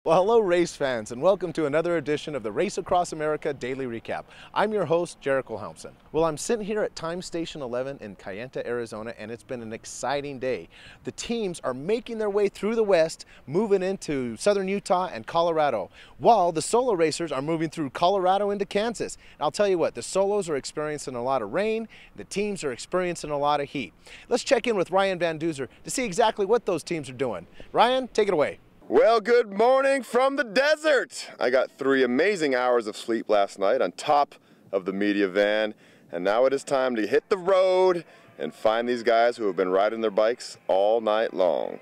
Well, hello race fans, and welcome to another edition of the Race Across America Daily Recap. I'm your host, Jericho Helmson. Well, I'm sitting here at Time Station 11 in Kayenta, Arizona, and it's been an exciting day. The teams are making their way through the west, moving into southern Utah and Colorado, while the solo racers are moving through Colorado into Kansas. And I'll tell you what, the solos are experiencing a lot of rain, the teams are experiencing a lot of heat. Let's check in with Ryan Van Duzer to see exactly what those teams are doing. Ryan, take it away. Well, good morning from the desert. I got 3 amazing hours of sleep last night on top of the media van, and now it is time to hit the road and find these guys who have been riding their bikes all night long.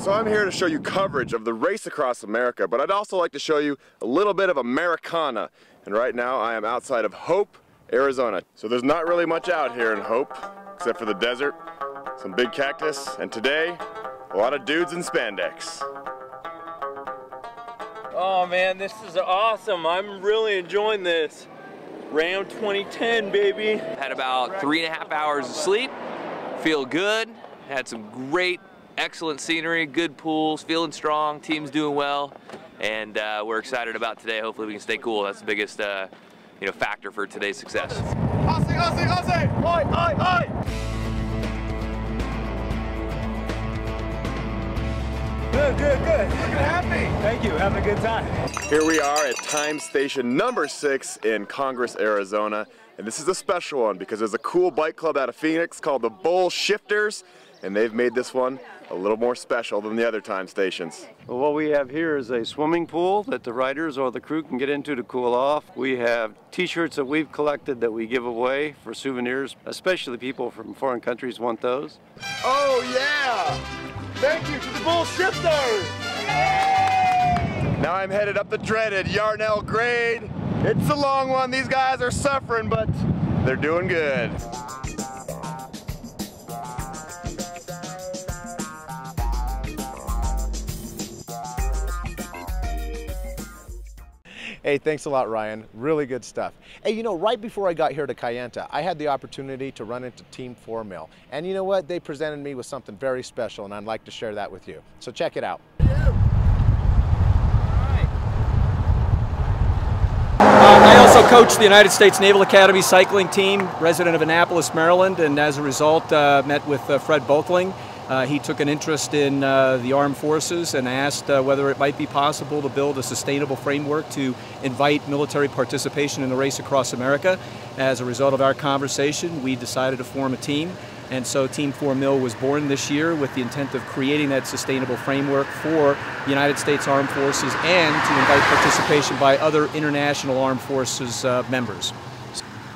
So I'm here to show you coverage of the Race Across America, but I'd also like to show you a little bit of Americana. And right now I am outside of Hope, Arizona. So there's not really much out here in Hope, except for the desert, some big cactus, and today, a lot of dudes in spandex. Oh man, this is awesome. I'm really enjoying this. RAAM 2010, baby. Had about 3.5 hours of sleep, feel good, had some great, excellent scenery, good pools, feeling strong, team's doing well, and we're excited about today. Hopefully we can stay cool. That's the biggest factor for today's success. Aussie, Aussie, Aussie! Oi, oi, oi! Good, good, good. Looking happy. Thank you, having a good time. Here we are at Time Station number 6 in Congress, Arizona. And this is a special one because there's a cool bike club out of Phoenix called the Bull Shifters, and they've made this one a little more special than the other time stations. Well, what we have here is a swimming pool that the riders or the crew can get into to cool off. We have t-shirts that we've collected that we give away for souvenirs, especially people from foreign countries want those. Oh yeah! Thank you to the Bull Shifters! Now I'm headed up the dreaded Yarnell grade. It's a long one. These guys are suffering, but they're doing good. Hey, thanks a lot, Ryan. Really good stuff. Hey, you know, right before I got here to Kayenta, I had the opportunity to run into Team 4 Mill. And you know what? They presented me with something very special, and I'd like to share that with you. So check it out. I also coach the United States Naval Academy cycling team, resident of Annapolis, Maryland, and as a result met with Fred Bothling. He took an interest in the armed forces and asked whether it might be possible to build a sustainable framework to invite military participation in the Race Across America. As a result of our conversation, we decided to form a team, and so Team 4 Mill was born this year with the intent of creating that sustainable framework for the United States Armed Forces and to invite participation by other international armed forces members.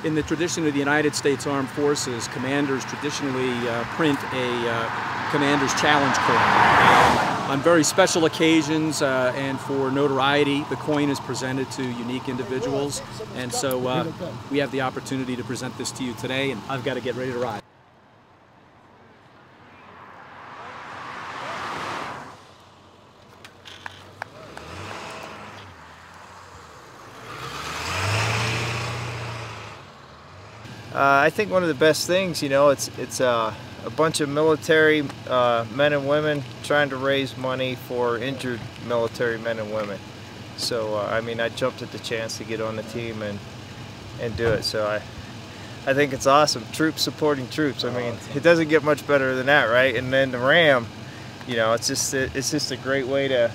In the tradition of the United States Armed Forces, commanders traditionally print a Commander's Challenge coin. On very special occasions and for notoriety, the coin is presented to unique individuals, and so we have the opportunity to present this to you today, and I've got to get ready to ride. I think one of the best things, you know, it's a bunch of military men and women trying to raise money for injured military men and women. So I mean, I jumped at the chance to get on the team and do it. So I think it's awesome. Troops supporting troops. I mean, it doesn't get much better than that, right? And then the RAAM, you know, it's just a great way to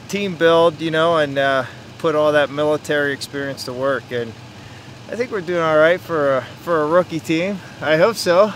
team build, you know, and put all that military experience to work. And I think we're doing all right for a rookie team. I hope so.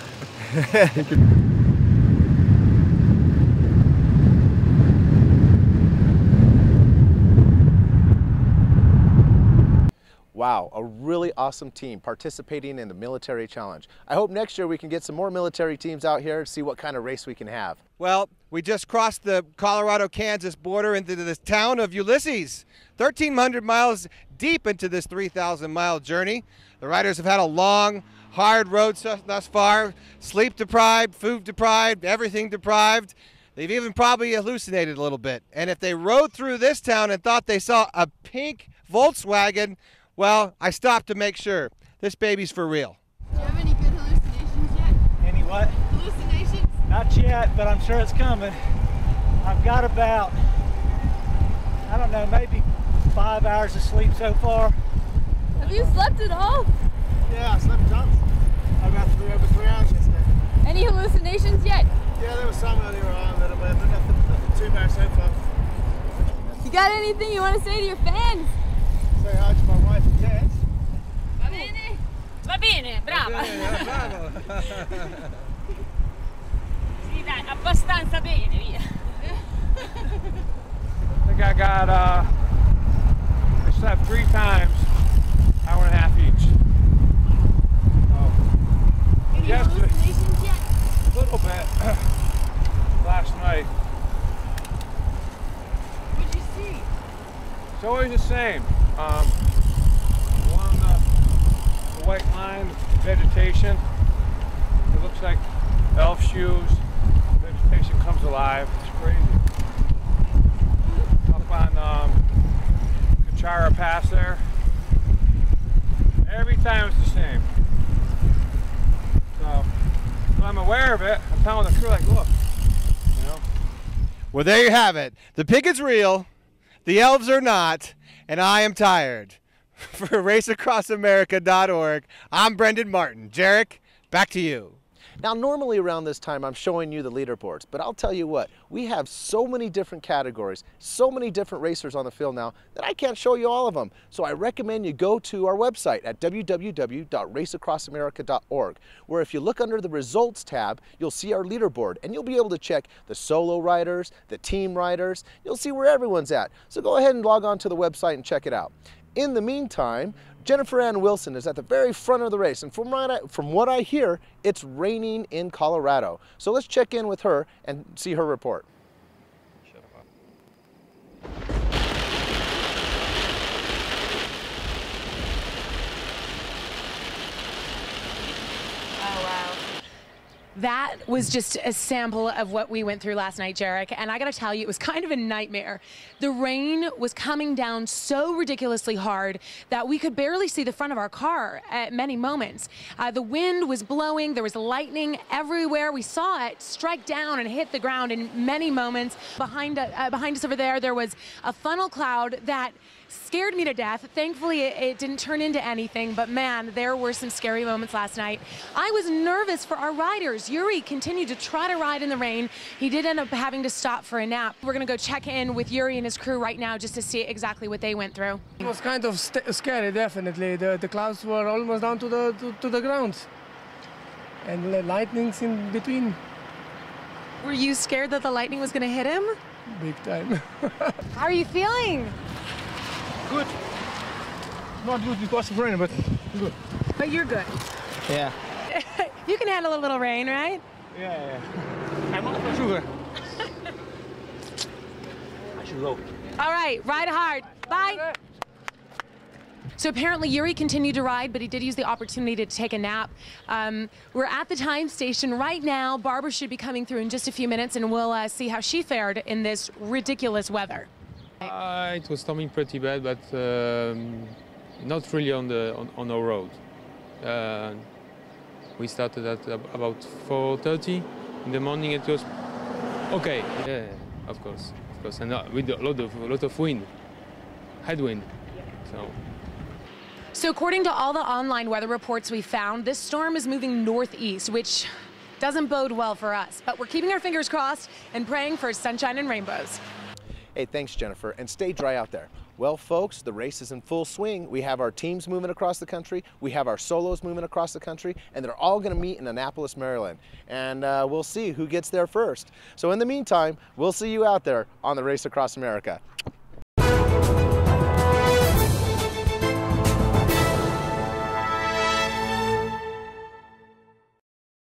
Wow, a really awesome team participating in the military challenge. I hope next year we can get some more military teams out here to see what kind of race we can have. Well, we just crossed the Colorado-Kansas border into the town of Ulysses. 1,300 miles deep into this 3,000-mile journey. The riders have had a long, hard road thus far. Sleep deprived, food deprived, everything deprived. They've even probably hallucinated a little bit. And if they rode through this town and thought they saw a pink Volkswagen, well, I stopped to make sure. This baby's for real. Do you have any good hallucinations yet? Any What? Hallucinations? Not yet, but I'm sure it's coming. I've got about, I don't know, maybe 5 hours of sleep so far. Have you slept at all? Yeah, I slept tons. I got over 3 hours yesterday. Any hallucinations yet? Yeah, there was some earlier on, a little bit, but nothing too bad so far. You got anything you want to say to your fans? Say hi to my wife and kids. Va bene? Va bene, brava. Sì, dai, abbastanza bene, via. I think I got, I slept 3 times, hour and a half each. Any Yesterday, hallucinations yet? a little bit last night. What'd you see? It's always the same. Along the white line, vegetation. It looks like elf shoes. Vegetation comes alive. It's crazy. Up on Kachara Pass there. Every time it's the same. So when I'm aware of it, I'm telling the crew, like, look, you know. Well, there you have it. The pig is real, the elves are not, and I am tired. For RaceAcrossAmerica.org, I'm Brendan Martin. Jarek, back to you. Now, normally around this time, I'm showing you the leaderboards, but I'll tell you what, we have so many different categories, so many different racers on the field now that I can't show you all of them. So I recommend you go to our website at www.raceacrossamerica.org, where if you look under the results tab, you'll see our leaderboard, and you'll be able to check the solo riders, the team riders, you'll see where everyone's at. So go ahead and log on to the website and check it out. In the meantime, Jennifer Ann Wilson is at the very front of the race, and from what I hear, it's raining in Colorado. So let's check in with her and see her report. Oh, wow. That was just a sample of what we went through last night, Jarek, and I gotta tell you, it was kind of a nightmare. The rain was coming down so ridiculously hard that we could barely see the front of our car at many moments. The wind was blowing, there was lightning everywhere. We saw it strike down and hit the ground in many moments. Behind us over there, there was a funnel cloud that scared me to death. Thankfully, it didn't turn into anything, but man, there were some scary moments last night. I was nervous for our riders. Yuri continued to try to ride in the rain. He did end up having to stop for a nap. We're gonna go check in with Yuri and his crew right now just to see exactly what they went through. It was kind of scary, definitely. The clouds were almost down to the ground. And the lightning's in between. Were you scared that the lightning was gonna hit him? Big time. How are you feeling? Good. Not good because of rain, but good. But you're good. Yeah. You can handle a little rain, right? Yeah. I'm not for sugar. I should go. All right, ride hard. Bye. So apparently Yuri continued to ride, but he did use the opportunity to take a nap. We're at the time station right now. Barbara should be coming through in just a few minutes, and we'll see how she fared in this ridiculous weather. It was storming pretty bad, but not really on the road. We started at about 4:30 in the morning. It was okay. Yeah, of course, and with a lot of wind, headwind. So according to all the online weather reports we found, this storm is moving northeast, which doesn't bode well for us. But we're keeping our fingers crossed and praying for sunshine and rainbows. Hey, thanks, Jennifer, and stay dry out there. Well, folks, the race is in full swing. We have our teams moving across the country, we have our solos moving across the country, and they're all gonna meet in Annapolis, Maryland. And we'll see who gets there first. So in the meantime, we'll see you out there on the Race Across America.